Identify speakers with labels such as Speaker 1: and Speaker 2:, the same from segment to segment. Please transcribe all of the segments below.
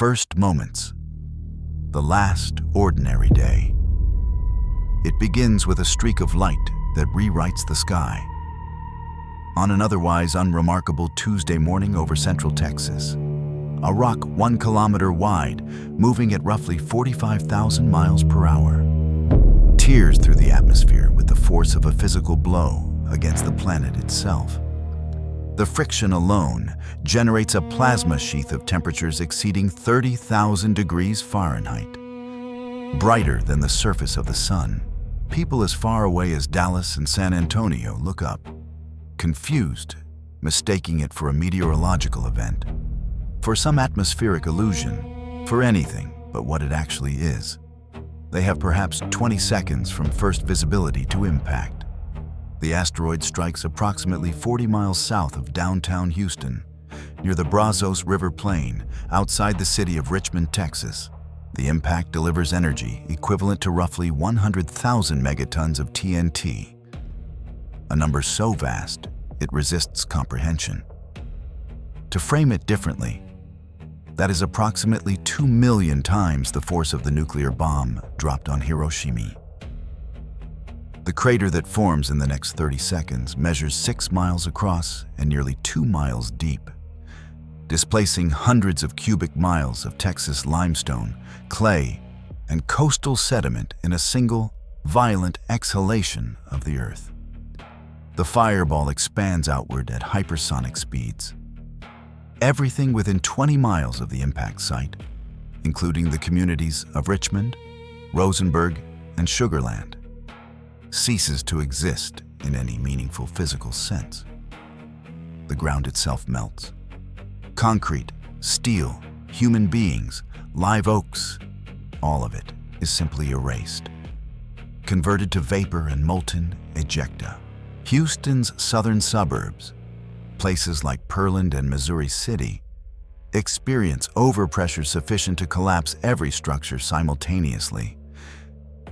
Speaker 1: First moments. The last ordinary day. It begins with a streak of light that rewrites the sky. On an otherwise unremarkable Tuesday morning over central Texas, a rock 1 kilometer wide, moving at roughly 45,000 miles per hour, tears through the atmosphere with the force of a physical blow against the planet itself. The friction alone generates a plasma sheath of temperatures exceeding 30,000 degrees Fahrenheit. Brighter than the surface of the sun, people as far away as Dallas and San Antonio look up, confused, mistaking it for a meteorological event, for some atmospheric illusion, for anything but what it actually is. They have perhaps 20 seconds from first visibility to impact. The asteroid strikes approximately 40 miles south of downtown Houston, near the Brazos River Plain, outside the city of Richmond, Texas. The impact delivers energy equivalent to roughly 100,000 megatons of TNT, a number so vast it resists comprehension. To frame it differently, that is approximately 2 million times the force of the nuclear bomb dropped on Hiroshima. The crater that forms in the next 30 seconds measures 6 miles across and nearly 2 miles deep, displacing hundreds of cubic miles of Texas limestone, clay, and coastal sediment in a single, violent exhalation of the Earth. The fireball expands outward at hypersonic speeds. Everything within 20 miles of the impact site, including the communities of Richmond, Rosenberg, and Sugar Land, ceases to exist in any meaningful physical sense. The ground itself melts. Concrete, steel, human beings, live oaks, all of it is simply erased, converted to vapor and molten ejecta. Houston's southern suburbs, places like Pearland and Missouri City, experience overpressure sufficient to collapse every structure simultaneously,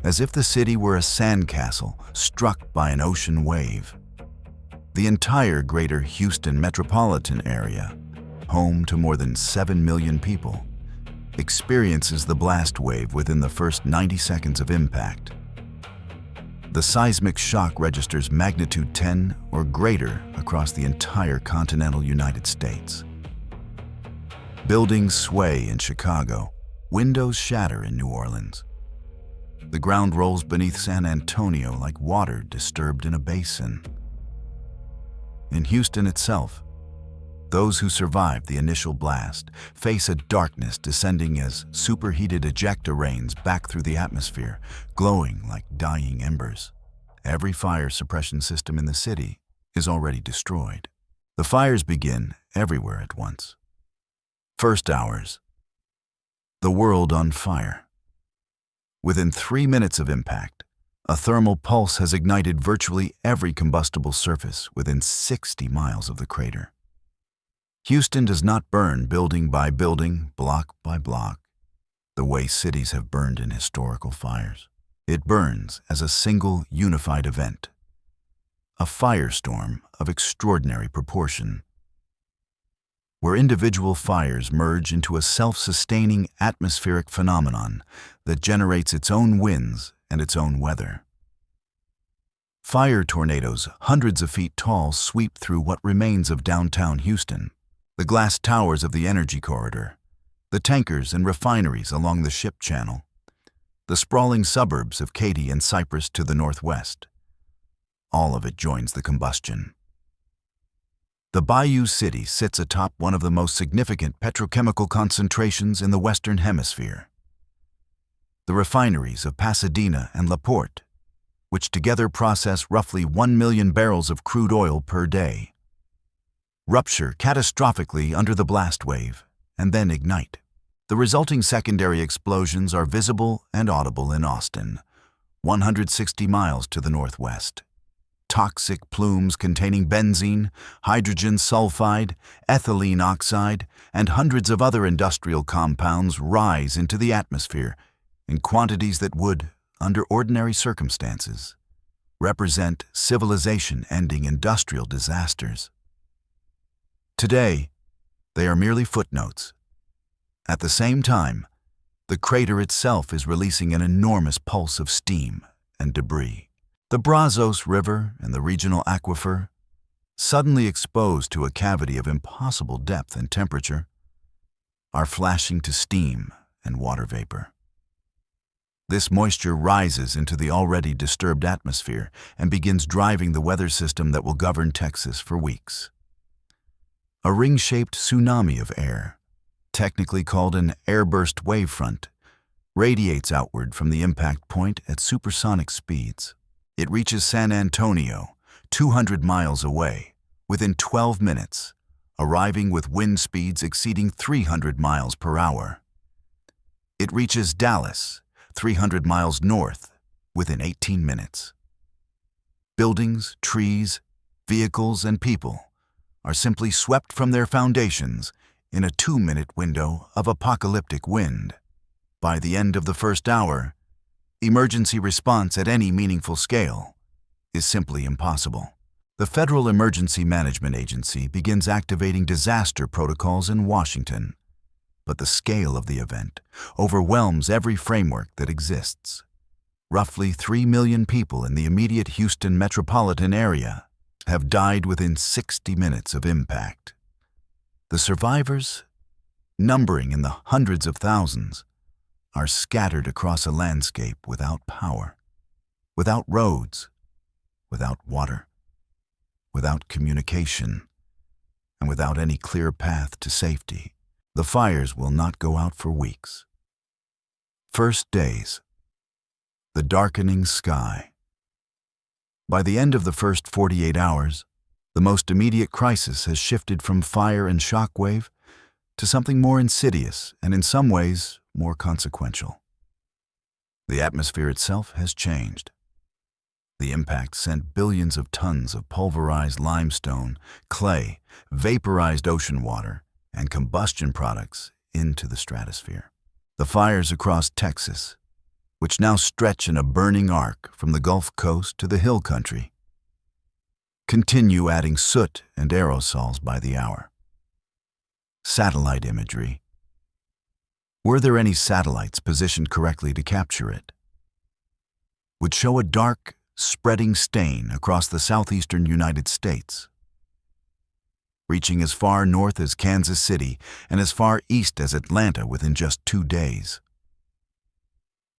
Speaker 1: as if the city were a sandcastle struck by an ocean wave. The entire greater Houston metropolitan area, home to more than 7 million people, experiences the blast wave within the first 90 seconds of impact. The seismic shock registers magnitude 10 or greater across the entire continental United States. Buildings sway in Chicago, windows shatter in New Orleans. The ground rolls beneath San Antonio like water disturbed in a basin. In Houston itself, those who survived the initial blast face a darkness descending as superheated ejecta rains back through the atmosphere, glowing like dying embers. Every fire suppression system in the city is already destroyed. The fires begin everywhere at once. First hours. The world on fire. Within 3 minutes of impact, a thermal pulse has ignited virtually every combustible surface within 60 miles of the crater. Houston does not burn building by building, block by block, the way cities have burned in historical fires. It burns as a single unified event, a firestorm of extraordinary proportion, where individual fires merge into a self-sustaining atmospheric phenomenon that generates its own winds and its own weather. Fire tornadoes hundreds of feet tall sweep through what remains of downtown Houston, the glass towers of the energy corridor, the tankers and refineries along the ship channel, the sprawling suburbs of Katy and Cypress to the northwest. All of it joins the combustion. The Bayou City sits atop one of the most significant petrochemical concentrations in the Western Hemisphere. The refineries of Pasadena and La Porte, which together process roughly 1 million barrels of crude oil per day, rupture catastrophically under the blast wave and then ignite. The resulting secondary explosions are visible and audible in Austin, 160 miles to the northwest. Toxic plumes containing benzene, hydrogen sulfide, ethylene oxide, and hundreds of other industrial compounds rise into the atmosphere in quantities that would, under ordinary circumstances, represent civilization-ending industrial disasters. Today, they are merely footnotes, At the same time, the crater itself is releasing an enormous pulse of steam and debris. The Brazos River and the regional aquifer, suddenly exposed to a cavity of impossible depth and temperature, are flashing to steam and water vapor. This moisture rises into the already disturbed atmosphere and begins driving the weather system that will govern Texas for weeks. A ring-shaped tsunami of air, technically called an airburst wavefront, radiates outward from the impact point at supersonic speeds. It reaches San Antonio, 200 miles away, within 12 minutes, arriving with wind speeds exceeding 300 miles per hour. It reaches Dallas, 300 miles north, within 18 minutes. Buildings, trees, vehicles, and people are simply swept from their foundations in a 2-minute window of apocalyptic wind. By the end of the first hour, emergency response at any meaningful scale is simply impossible. The Federal Emergency Management Agency begins activating disaster protocols in Washington, but the scale of the event overwhelms every framework that exists. Roughly 3 million people in the immediate Houston metropolitan area have died within 60 minutes of impact. The survivors, numbering in the hundreds of thousands, are scattered across a landscape without power, without roads, without water, without communication, and without any clear path to safety. The fires will not go out for weeks. First days. The darkening sky. By the end of the first 48 hours, the most immediate crisis has shifted from fire and shockwave to something more insidious and in some ways more consequential. The atmosphere itself has changed. The impact sent billions of tons of pulverized limestone, clay, vaporized ocean water, and combustion products into the stratosphere. The fires across Texas, which now stretch in a burning arc from the Gulf Coast to the hill country, continue adding soot and aerosols by the hour. Satellite imagery. Were there any satellites positioned correctly to capture it? Would show a dark, spreading stain across the southeastern United States, reaching as far north as Kansas City and as far east as Atlanta within just 2 days.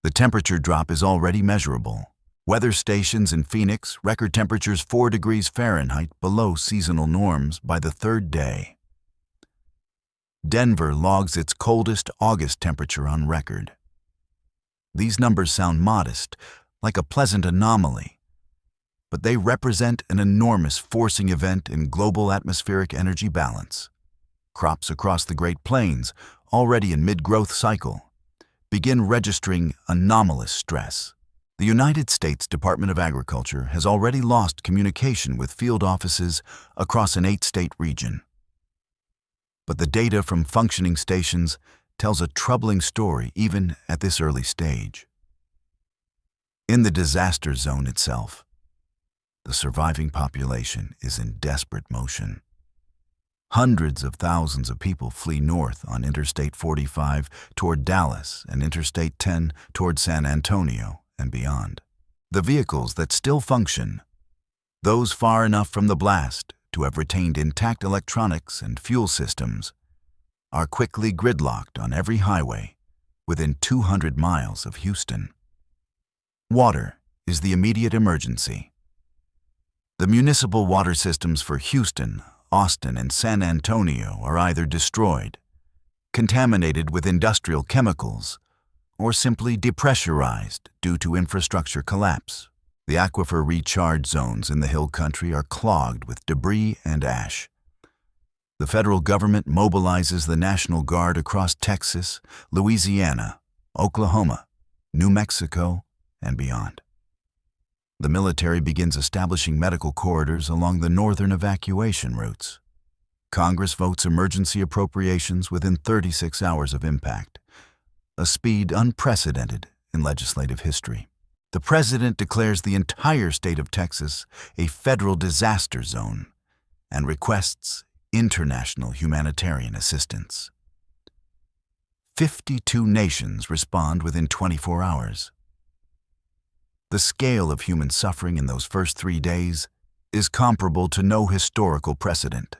Speaker 1: The temperature drop is already measurable. Weather stations in Phoenix record temperatures 4 degrees Fahrenheit below seasonal norms by the 3rd day. Denver logs its coldest August temperature on record. These numbers sound modest, like a pleasant anomaly, but they represent an enormous forcing event in global atmospheric energy balance. Crops across the Great Plains, already in mid-growth cycle, begin registering anomalous stress. The United States Department of Agriculture has already lost communication with field offices across an 8-state region. But the data from functioning stations tells a troubling story even at this early stage. In the disaster zone itself, the surviving population is in desperate motion. Hundreds of thousands of people flee north on Interstate 45 toward Dallas and Interstate 10 toward San Antonio and beyond. The vehicles that still function, those far enough from the blast to have retained intact electronics and fuel systems, are quickly gridlocked on every highway within 200 miles of Houston. Water is the immediate emergency. The municipal water systems for Houston, Austin, and San Antonio are either destroyed, contaminated with industrial chemicals, or simply depressurized due to infrastructure collapse. The aquifer recharge zones in the hill country are clogged with debris and ash. The federal government mobilizes the National Guard across Texas, Louisiana, Oklahoma, New Mexico, and beyond. The military begins establishing medical corridors along the northern evacuation routes. Congress votes emergency appropriations within 36 hours of impact, a speed unprecedented in legislative history. The president declares the entire state of Texas a federal disaster zone and requests international humanitarian assistance. 52 nations respond within 24 hours. The scale of human suffering in those first 3 days is comparable to no historical precedent.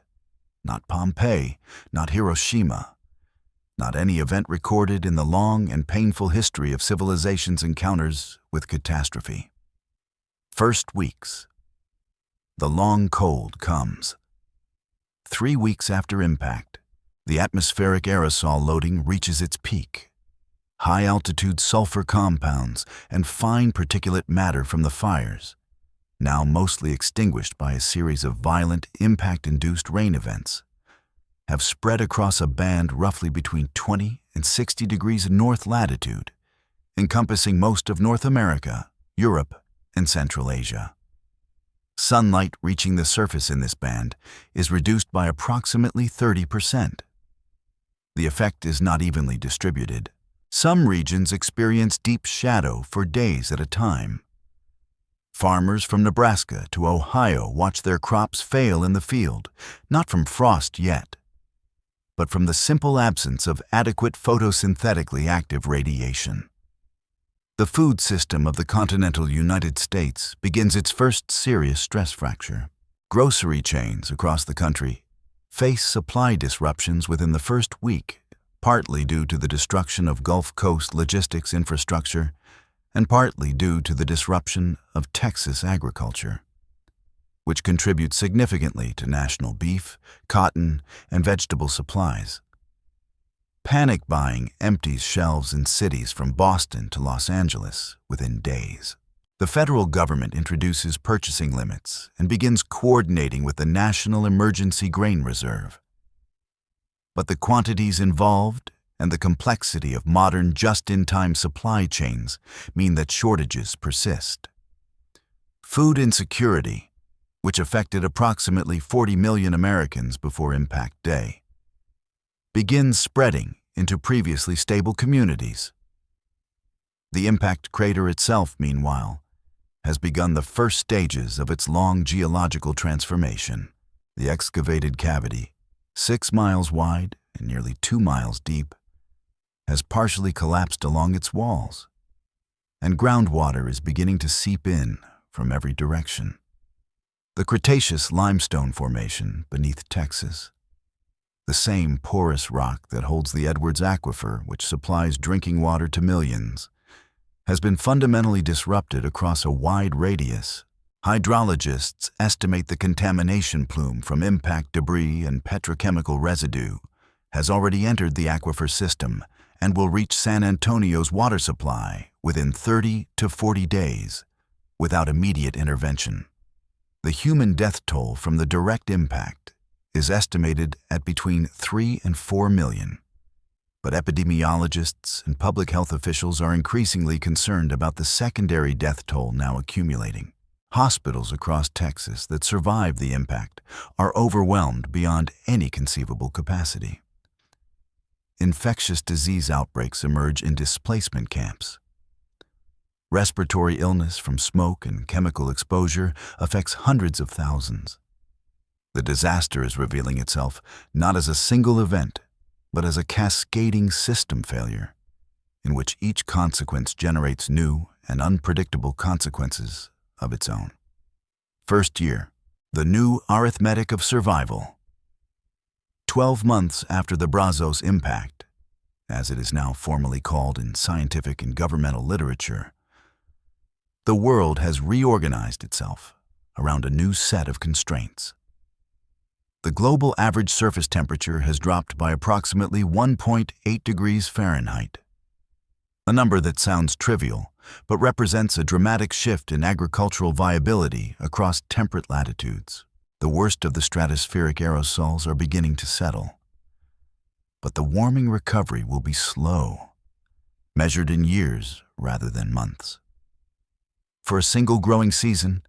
Speaker 1: Not Pompeii, not Hiroshima, not any event recorded in the long and painful history of civilization's encounters with catastrophe. First weeks. The long cold comes. 3 weeks after impact, the atmospheric aerosol loading reaches its peak. High-altitude sulfur compounds and fine particulate matter from the fires, now mostly extinguished by a series of violent impact-induced rain events, have spread across a band roughly between 20 and 60 degrees north latitude, encompassing most of North America, Europe, and Central Asia. Sunlight reaching the surface in this band is reduced by approximately 30%. The effect is not evenly distributed. Some regions experience deep shadow for days at a time. Farmers from Nebraska to Ohio watch their crops fail in the field, not from frost yet, but from the simple absence of adequate photosynthetically active radiation. The food system of the continental United States begins its first serious stress fracture. Grocery chains across the country face supply disruptions within the first week, partly due to the destruction of Gulf Coast logistics infrastructure and partly due to the disruption of Texas agriculture, which contributes significantly to national beef, cotton, and vegetable supplies. Panic buying empties shelves in cities from Boston to Los Angeles within days. The federal government introduces purchasing limits and begins coordinating with the National Emergency Grain Reserve. But the quantities involved and the complexity of modern just-in-time supply chains mean that shortages persist. Food insecurity, which affected approximately 40 million Americans before Impact Day, begins spreading into previously stable communities. The impact crater itself, meanwhile, has begun the first stages of its long geological transformation. The excavated cavity, 6 miles wide and nearly 2 miles deep, has partially collapsed along its walls, and groundwater is beginning to seep in from every direction. The Cretaceous limestone formation beneath Texas, the same porous rock that holds the Edwards Aquifer, which supplies drinking water to millions, has been fundamentally disrupted across a wide radius. Hydrologists estimate the contamination plume from impact debris and petrochemical residue has already entered the aquifer system and will reach San Antonio's water supply within 30 to 40 days without immediate intervention. The human death toll from the direct impact is estimated at between 3 and 4 million. But epidemiologists and public health officials are increasingly concerned about the secondary death toll now accumulating. Hospitals across Texas that survived the impact are overwhelmed beyond any conceivable capacity. Infectious disease outbreaks emerge in displacement camps. Respiratory illness from smoke and chemical exposure affects hundreds of thousands. The disaster is revealing itself not as a single event, but as a cascading system failure, in which each consequence generates new and unpredictable consequences of its own. First year, the new arithmetic of survival. 12 months after the Brazos impact, as it is now formally called in scientific and governmental literature, the world has reorganized itself around a new set of constraints. The global average surface temperature has dropped by approximately 1.8 degrees Fahrenheit, a number that sounds trivial, but represents a dramatic shift in agricultural viability across temperate latitudes. The worst of the stratospheric aerosols are beginning to settle. But the warming recovery will be slow, measured in years rather than months. For a single growing season,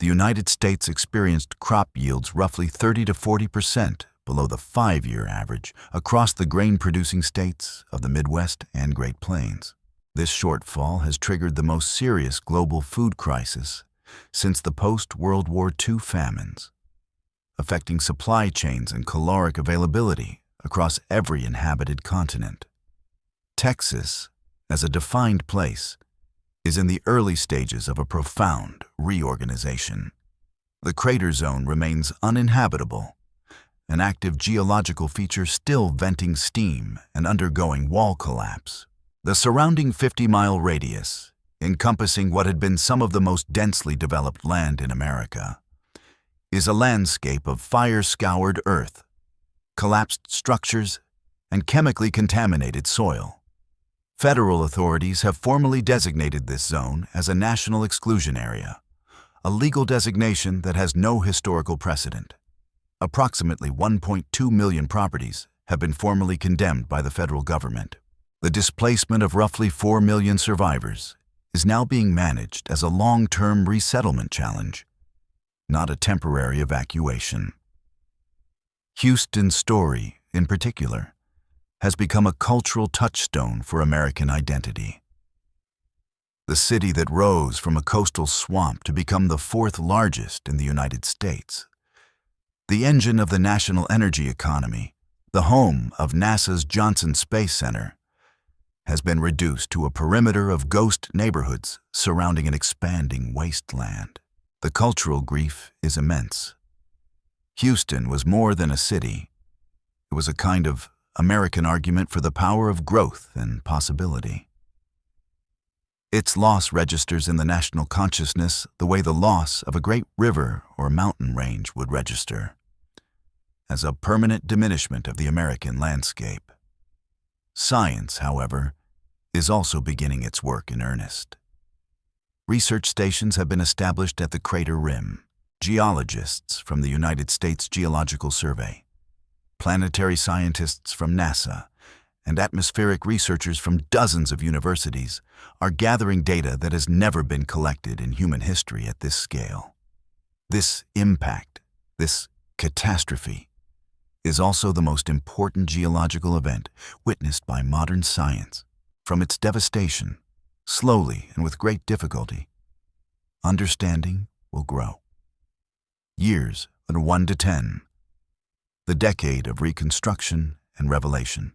Speaker 1: the United States experienced crop yields roughly 30 to 40% below the 5-year average across the grain-producing states of the Midwest and Great Plains. This shortfall has triggered the most serious global food crisis since the post-World War II famines, affecting supply chains and caloric availability across every inhabited continent. Texas, as a defined place, is in the early stages of a profound reorganization. The crater zone remains uninhabitable, an active geological feature still venting steam and undergoing wall collapse. The surrounding 50-mile radius, encompassing what had been some of the most densely developed land in America, is a landscape of fire-scoured earth, collapsed structures, and chemically contaminated soil. Federal authorities have formally designated this zone as a national exclusion area, a legal designation that has no historical precedent. Approximately 1.2 million properties have been formally condemned by the federal government. The displacement of roughly 4 million survivors is now being managed as a long-term resettlement challenge, not a temporary evacuation. Houston's story, in particular, has become a cultural touchstone for American identity. The city that rose from a coastal swamp to become the fourth largest in the United States. The engine of the national energy economy, the home of NASA's Johnson Space Center, has been reduced to a perimeter of ghost neighborhoods surrounding an expanding wasteland. The cultural grief is immense. Houston was more than a city. It was a kind of American argument for the power of growth and possibility. Its loss registers in the national consciousness the way the loss of a great river or mountain range would register, as a permanent diminishment of the American landscape. Science, however, is also beginning its work in earnest. Research stations have been established at the crater rim. Geologists from the United States Geological Survey, planetary scientists from NASA, and atmospheric researchers from dozens of universities are gathering data that has never been collected in human history at this scale. This impact, this catastrophe, is also the most important geological event witnessed by modern science. From its devastation, slowly and with great difficulty, understanding will grow. Years are 1 to 10, the decade of reconstruction and revelation.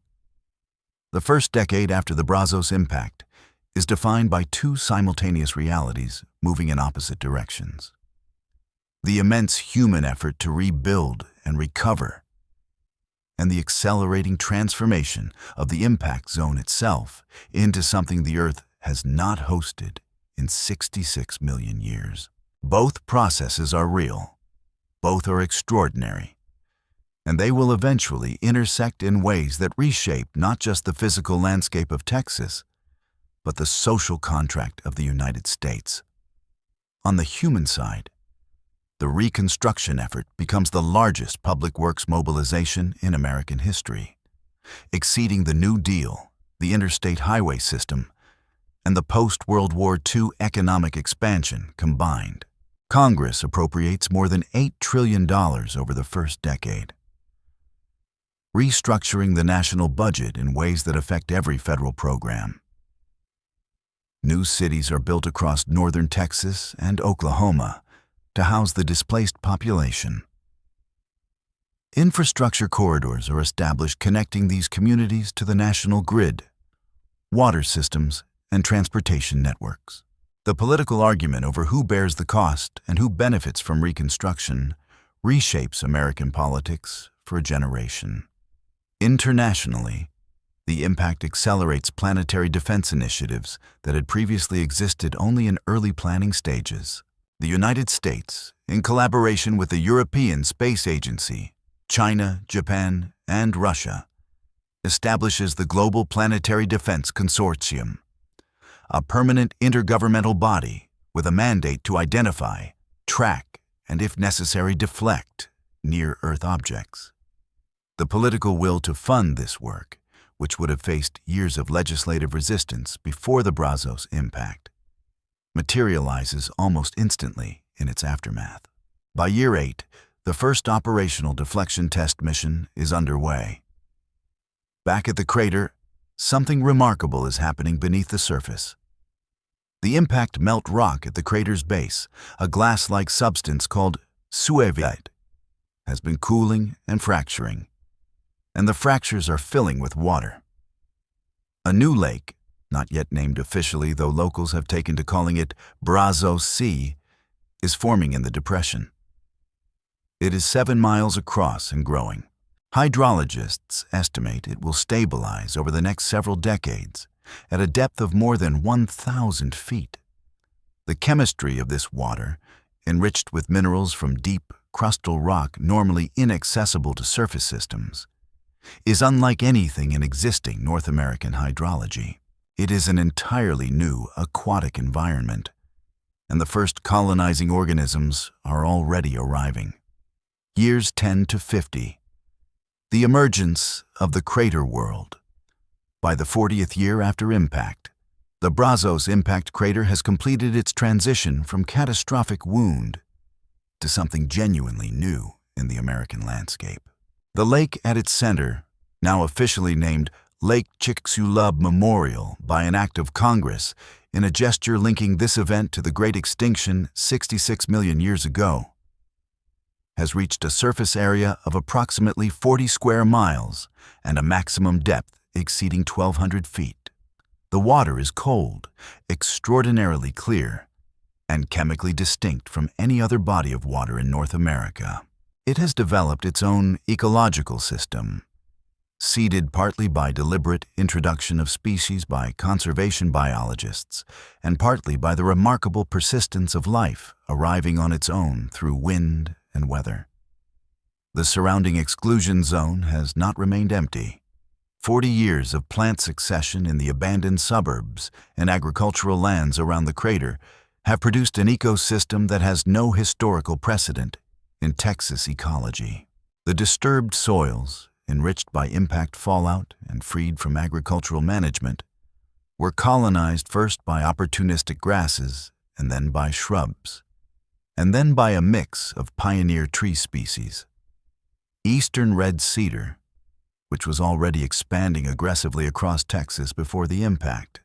Speaker 1: The first decade after the Brazos impact is defined by two simultaneous realities moving in opposite directions. The immense human effort to rebuild and recover, and the accelerating transformation of the impact zone itself into something the Earth has not hosted in 66 million years. Both processes are real, both are extraordinary, and they will eventually intersect in ways that reshape not just the physical landscape of Texas, but the social contract of the United States. On the human side, the reconstruction effort becomes the largest public works mobilization in American history, exceeding the New Deal, the interstate highway system, and the post-World War II economic expansion combined. Congress appropriates more than $8 trillion over the first decade, restructuring the national budget in ways that affect every federal program. New cities are built across northern Texas and Oklahoma to house the displaced population. Infrastructure corridors are established connecting these communities to the national grid, water systems, and transportation networks. The political argument over who bears the cost and who benefits from reconstruction reshapes American politics for a generation. Internationally, the impact accelerates planetary defense initiatives that had previously existed only in early planning stages. The United States, in collaboration with the European Space Agency, China, Japan, and Russia, establishes the Global Planetary Defense Consortium, a permanent intergovernmental body with a mandate to identify, track, and if necessary deflect near-Earth objects. The political will to fund this work, which would have faced years of legislative resistance before the Brazos impact, materializes almost instantly in its aftermath. By year 8, the first operational deflection test mission is underway. Back at the crater, something remarkable is happening beneath the surface. The impact melt rock at the crater's base, a glass-like substance called suevite, has been cooling and fracturing, and the fractures are filling with water. A new lake, not yet named officially though locals have taken to calling it Brazos Sea, is forming in the depression. It is 7 miles across and growing. Hydrologists estimate it will stabilize over the next several decades at a depth of more than 1,000 feet. The chemistry of this water, enriched with minerals from deep, crustal rock normally inaccessible to surface systems, is unlike anything in existing North American hydrology. It is an entirely new aquatic environment, and the first colonizing organisms are already arriving. Years 10 to 50. The emergence of the crater world. By the 40th year after impact, the Brazos impact crater has completed its transition from catastrophic wound to something genuinely new in the American landscape. The lake at its center, now officially named Lake Chicxulub Memorial by an act of Congress in a gesture linking this event to the Great Extinction 66 million years ago, has reached a surface area of approximately 40 square miles and a maximum depth exceeding 1,200 feet. The water is cold, extraordinarily clear, and chemically distinct from any other body of water in North America. It has developed its own ecological system, seeded partly by deliberate introduction of species by conservation biologists, and partly by the remarkable persistence of life arriving on its own through wind and weather. The surrounding exclusion zone has not remained empty. 40 years of plant succession in the abandoned suburbs and agricultural lands around the crater have produced an ecosystem that has no historical precedent in Texas ecology. The disturbed soils, enriched by impact fallout and freed from agricultural management, were colonized first by opportunistic grasses and then by shrubs, and then by a mix of pioneer tree species. Eastern red cedar, which was already expanding aggressively across Texas before the impact,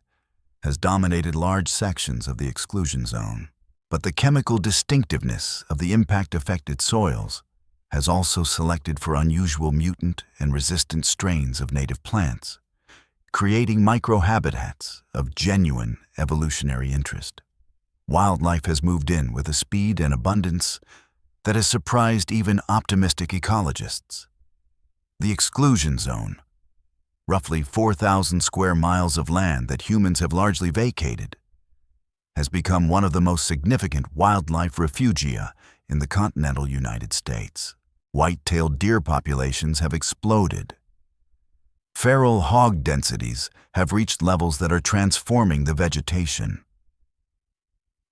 Speaker 1: has dominated large sections of the exclusion zone. But the chemical distinctiveness of the impact-affected soils has also selected for unusual mutant and resistant strains of native plants, creating microhabitats of genuine evolutionary interest. Wildlife has moved in with a speed and abundance that has surprised even optimistic ecologists. The exclusion zone, roughly 4,000 square miles of land that humans have largely vacated, has become one of the most significant wildlife refugia in the continental United States. White-tailed deer populations have exploded. Feral hog densities have reached levels that are transforming the vegetation.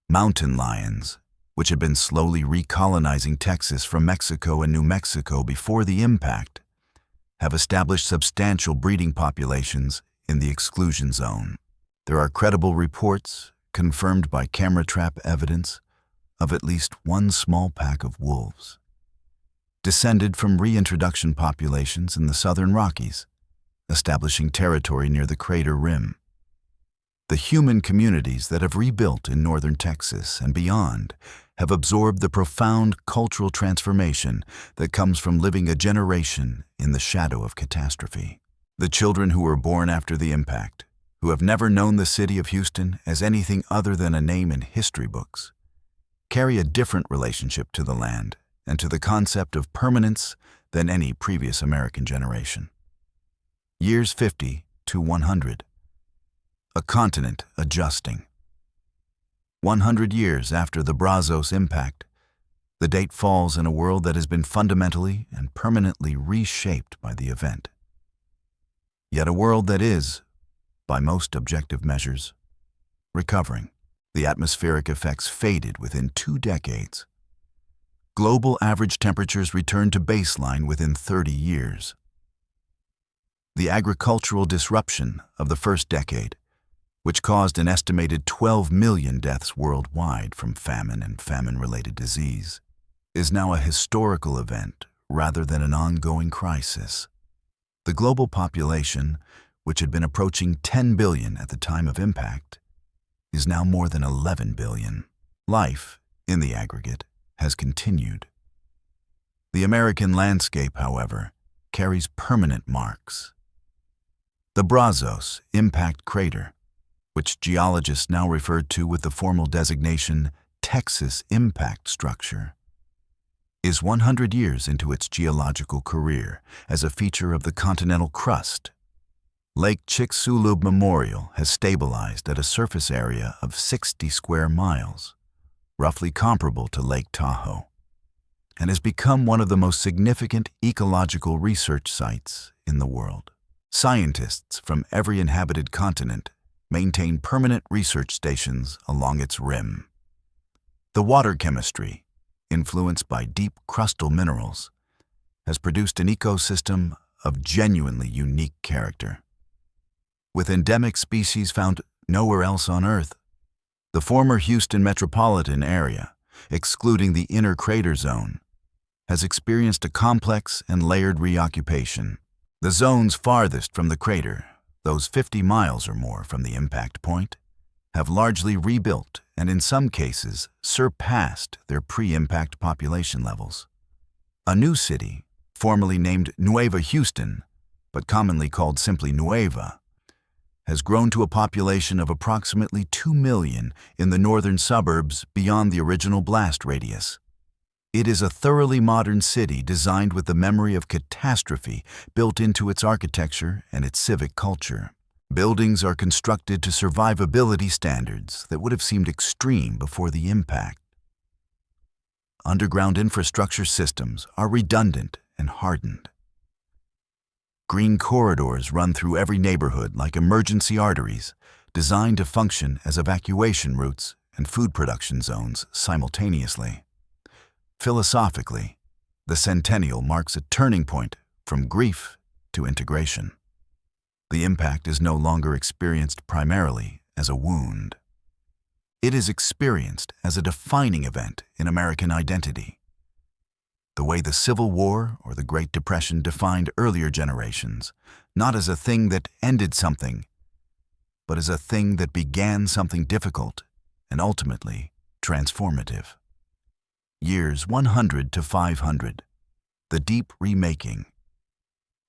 Speaker 1: Mountain lions, which had been slowly recolonizing Texas from Mexico and New Mexico before the impact, have established substantial breeding populations in the exclusion zone. There are credible reports, confirmed by camera trap evidence, of at least one small pack of wolves, descended from reintroduction populations in the southern Rockies, establishing territory near the crater rim. The human communities that have rebuilt in northern Texas and beyond have absorbed the profound cultural transformation that comes from living a generation in the shadow of catastrophe. The children who were born after the impact, who have never known the city of Houston as anything other than a name in history books, carry a different relationship to the land and to the concept of permanence than any previous American generation. Years 50 to 100. A continent adjusting. 100 years after the Brazos impact, the date falls in a world that has been fundamentally and permanently reshaped by the event. Yet a world that is, by most objective measures, recovering. The atmospheric effects faded within 2 decades. Global average temperatures returned to baseline within 30 years. The agricultural disruption of the first decade, which caused an estimated 12 million deaths worldwide from famine and famine-related disease, is now a historical event rather than an ongoing crisis. The global population, which had been approaching 10 billion at the time of impact, is now more than 11 billion. Life, in the aggregate, has continued. The American landscape, however, carries permanent marks. The Brazos impact crater, which geologists now refer to with the formal designation Texas impact structure, is 100 years into its geological career as a feature of the continental crust. Lake Chicxulub Memorial has stabilized at a surface area of 60 square miles, roughly comparable to Lake Tahoe, and has become one of the most significant ecological research sites in the world. Scientists from every inhabited continent maintain permanent research stations along its rim. The water chemistry, influenced by deep crustal minerals, has produced an ecosystem of genuinely unique character. With endemic species found nowhere else on Earth, the former Houston metropolitan area, excluding the inner crater zone, has experienced a complex and layered reoccupation. The zones farthest from the crater, those 50 miles or more from the impact point, have largely rebuilt and in some cases surpassed their pre-impact population levels. A new city, formerly named Nueva Houston, but commonly called simply Nueva, has grown to a population of approximately 2 million in the northern suburbs beyond the original blast radius. It is a thoroughly modern city designed with the memory of catastrophe built into its architecture and its civic culture. Buildings are constructed to survivability standards that would have seemed extreme before the impact. Underground infrastructure systems are redundant and hardened. Green corridors run through every neighborhood like emergency arteries, designed to function as evacuation routes and food production zones simultaneously. Philosophically, the centennial marks a turning point from grief to integration. The impact is no longer experienced primarily as a wound. It is experienced as a defining event in American identity. The way the Civil War or the Great Depression defined earlier generations, not as a thing that ended something, but as a thing that began something difficult and ultimately transformative. Years 100 to 500, the deep remaking.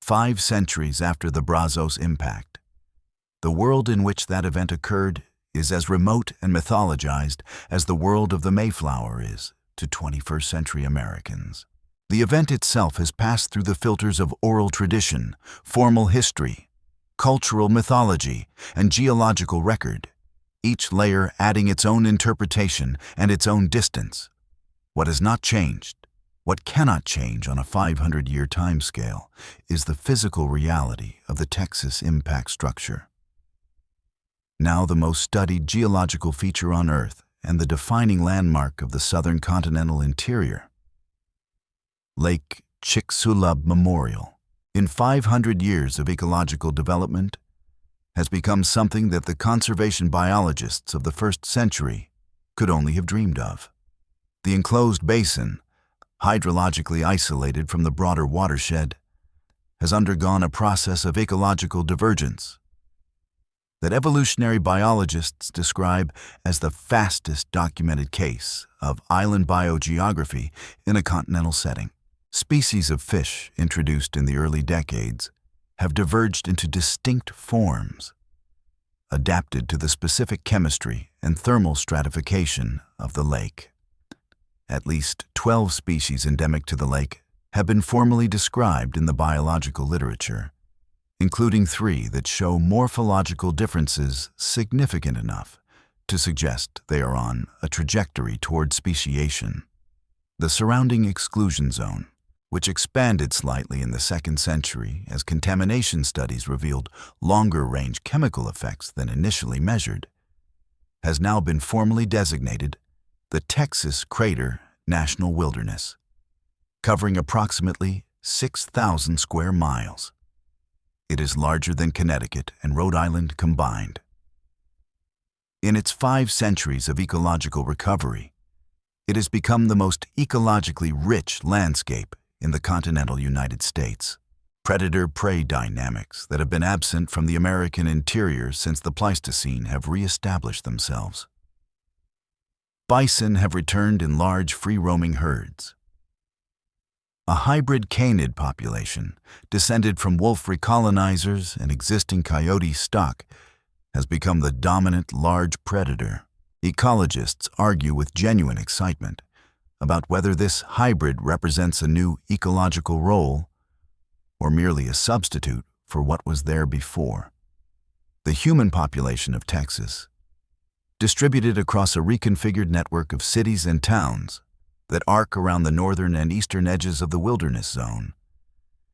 Speaker 1: 5 centuries after the Brazos impact, the world in which that event occurred is as remote and mythologized as the world of the Mayflower is to 21st century Americans. The event itself has passed through the filters of oral tradition, formal history, cultural mythology, and geological record, each layer adding its own interpretation and its own distance. What has not changed, what cannot change on a 500-year timescale, is the physical reality of the Texas impact structure. Now the most studied geological feature on Earth and the defining landmark of the southern continental interior. Lake Chicxulub Memorial, in 500 years of ecological development, has become something that the conservation biologists of the first century could only have dreamed of. The enclosed basin, hydrologically isolated from the broader watershed, has undergone a process of ecological divergence that evolutionary biologists describe as the fastest documented case of island biogeography in a continental setting. Species of fish introduced in the early decades have diverged into distinct forms, adapted to the specific chemistry and thermal stratification of the lake. At least 12 species endemic to the lake have been formally described in the biological literature, including 3 that show morphological differences significant enough to suggest they are on a trajectory toward speciation. The surrounding exclusion zone, which expanded slightly in the 2nd century as contamination studies revealed longer-range chemical effects than initially measured, has now been formally designated the Texas Crater National Wilderness, covering approximately 6,000 square miles. It is larger than Connecticut and Rhode Island combined. In its 5 centuries of ecological recovery, it has become the most ecologically rich landscape in the continental United States. Predator-prey dynamics that have been absent from the American interior since the Pleistocene have re-established themselves. Bison have returned in large free-roaming herds. A hybrid canid population, descended from wolf recolonizers and existing coyote stock, has become the dominant large predator. Ecologists argue with genuine excitement about whether this hybrid represents a new ecological role or merely a substitute for what was there before. The human population of Texas, distributed across a reconfigured network of cities and towns that arc around the northern and eastern edges of the wilderness zone,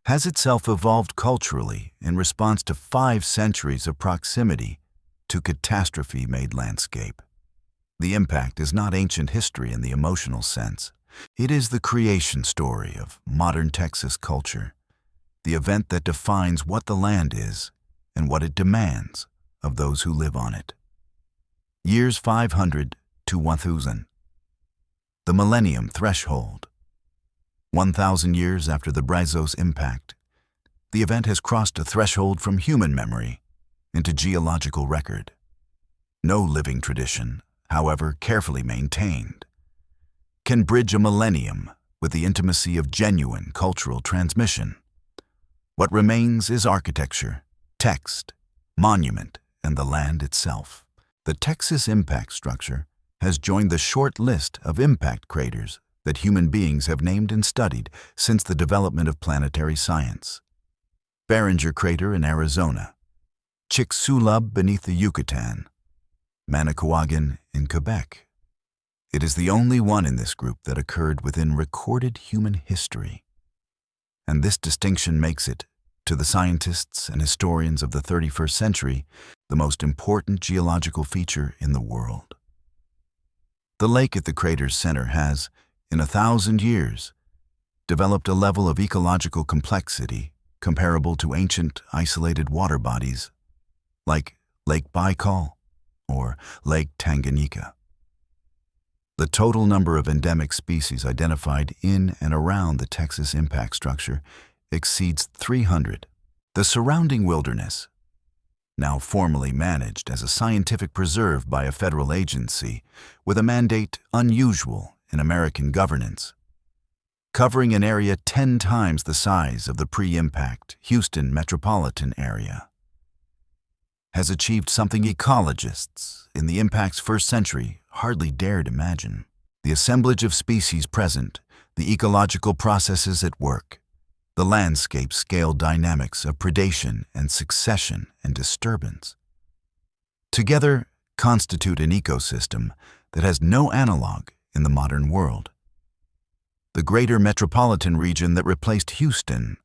Speaker 1: has itself evolved culturally in response to 5 centuries of proximity to catastrophe-made landscape. The impact is not ancient history in the emotional sense. It is the creation story of modern Texas culture, the event that defines what the land is and what it demands of those who live on it. Years 500 to 1000. The millennium threshold. 1,000 years after the Brazos impact, the event has crossed a threshold from human memory into geological record. No living tradition, however carefully maintained, can bridge a millennium with the intimacy of genuine cultural transmission. What remains is architecture, text, monument, and the land itself. The Texas impact structure has joined the short list of impact craters that human beings have named and studied since the development of planetary science. Barringer Crater in Arizona, Chicxulub beneath the Yucatan, Manicouagan in Quebec. It is the only one in this group that occurred within recorded human history. And this distinction makes it, to the scientists and historians of the 31st century, the most important geological feature in the world. The lake at the crater's center has, in 1,000 years, developed a level of ecological complexity comparable to ancient isolated water bodies like Lake Baikal or Lake Tanganyika. The total number of endemic species identified in and around the Texas impact structure exceeds 300. The surrounding wilderness, now formally managed as a scientific preserve by a federal agency with a mandate unusual in American governance, covering an area 10 times the size of the pre-impact Houston metropolitan area, has achieved something ecologists in the impact's first century hardly dared imagine. The assemblage of species present, the ecological processes at work, the landscape scale dynamics of predation and succession and disturbance, together constitute an ecosystem that has no analog in the modern world. The greater metropolitan region that replaced Houston,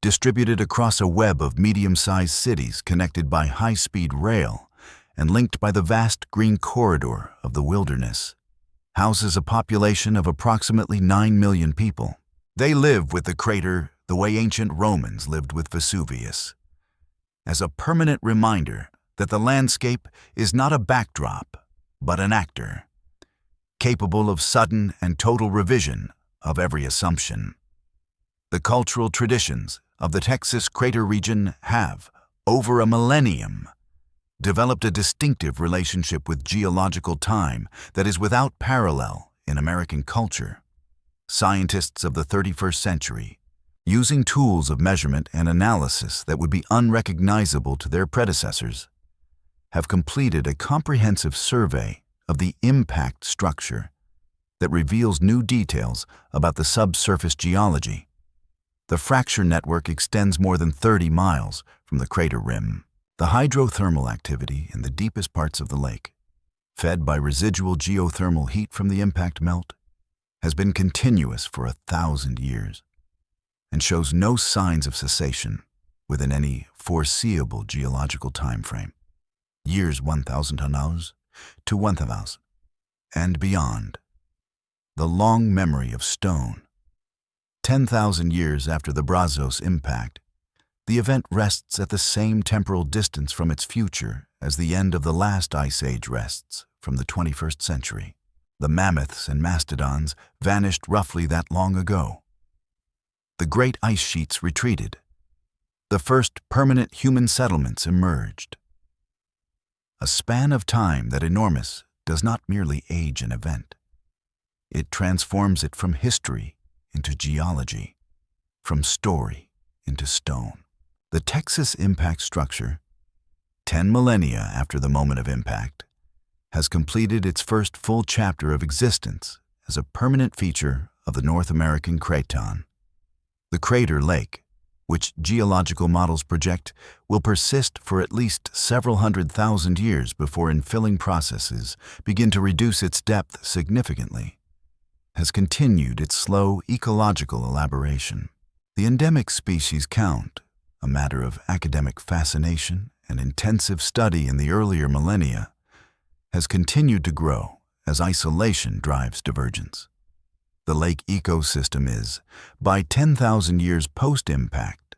Speaker 1: distributed across a web of medium-sized cities connected by high-speed rail and linked by the vast green corridor of the wilderness, houses a population of approximately 9 million people. They live with the crater the way ancient Romans lived with Vesuvius, as a permanent reminder that the landscape is not a backdrop, but an actor, capable of sudden and total revision of every assumption. The cultural traditions of the Texas crater region have, over a millennium, developed a distinctive relationship with geological time that is without parallel in American culture. Scientists of the 31st century, using tools of measurement and analysis that would be unrecognizable to their predecessors, have completed a comprehensive survey of the impact structure that reveals new details about the subsurface geology. The fracture network extends more than 30 miles from the crater rim. The hydrothermal activity in the deepest parts of the lake, fed by residual geothermal heat from the impact melt, has been continuous for 1,000 years and shows no signs of cessation within any foreseeable geological time frame. Years 1,000 to 1,000 and beyond. The long memory of stone. 10,000 years after the Brazos impact, the event rests at the same temporal distance from its future as the end of the last ice age rests from the 21st century. The mammoths and mastodons vanished roughly that long ago. The great ice sheets retreated. The first permanent human settlements emerged. A span of time that enormous does not merely age an event. It transforms it from history into geology. from story into stone. The Texas impact structure, 10 millennia after the moment of impact, has completed its first full chapter of existence as a permanent feature of the North American craton. The crater lake, which geological models project will persist for at least several 100,000 years before infilling processes begin to reduce its depth significantly, has continued its slow ecological elaboration. The endemic species count, a matter of academic fascination and intensive study in the earlier millennia, has continued to grow as isolation drives divergence. The lake ecosystem is, by 10,000 years post-impact,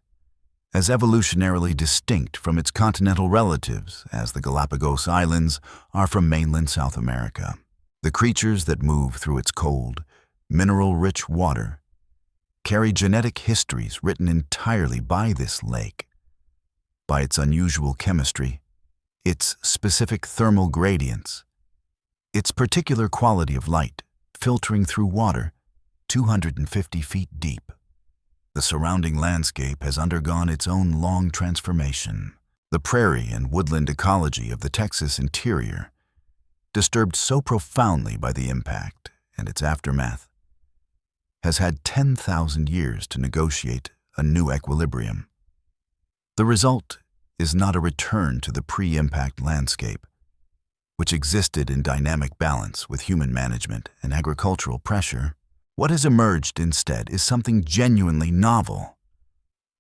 Speaker 1: as evolutionarily distinct from its continental relatives as the Galapagos Islands are from mainland South America. The creatures that move through its cold, mineral-rich water carry genetic histories written entirely by this lake, by its unusual chemistry, its specific thermal gradients, its particular quality of light filtering through water 250 feet deep. The surrounding landscape has undergone its own long transformation. The prairie and woodland ecology of the Texas interior, disturbed so profoundly by the impact and its aftermath, has had 10,000 years to negotiate a new equilibrium. The result is not a return to the pre-impact landscape, which existed in dynamic balance with human management and agricultural pressure. What has emerged instead is something genuinely novel,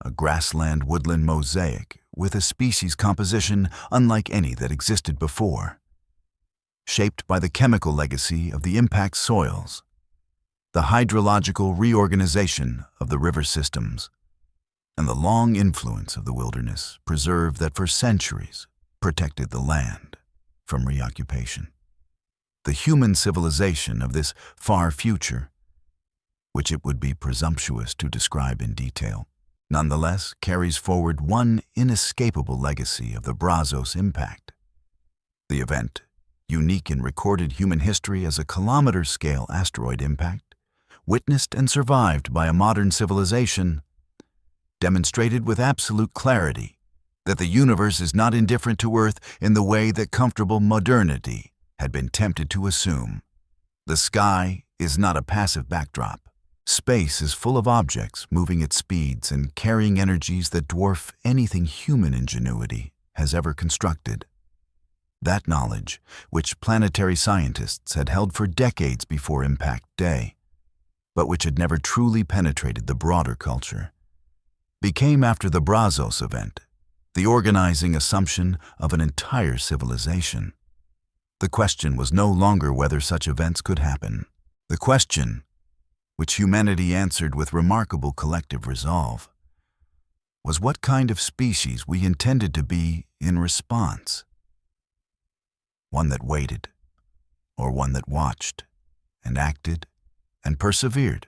Speaker 1: a grassland-woodland mosaic with a species composition unlike any that existed before, shaped by the chemical legacy of the impact soils, the hydrological reorganization of the river systems, and the long influence of the wilderness preserve that for centuries protected the land from reoccupation. The human civilization of this far future, which it would be presumptuous to describe in detail, nonetheless carries forward one inescapable legacy of the Brazos impact. The event, unique in recorded human history as a kilometer-scale asteroid impact, witnessed and survived by a modern civilization, demonstrated with absolute clarity that the universe is not indifferent to Earth in the way that comfortable modernity had been tempted to assume. The sky is not a passive backdrop. Space is full of objects moving at speeds and carrying energies that dwarf anything human ingenuity has ever constructed. That knowledge, which planetary scientists had held for decades before Impact Day, but which had never truly penetrated the broader culture, became after the Brazos event the organizing assumption of an entire civilization. The question was no longer whether such events could happen. The question, which humanity answered with remarkable collective resolve, was what kind of species we intended to be in response. One that waited, or one that watched, and acted, and persevered.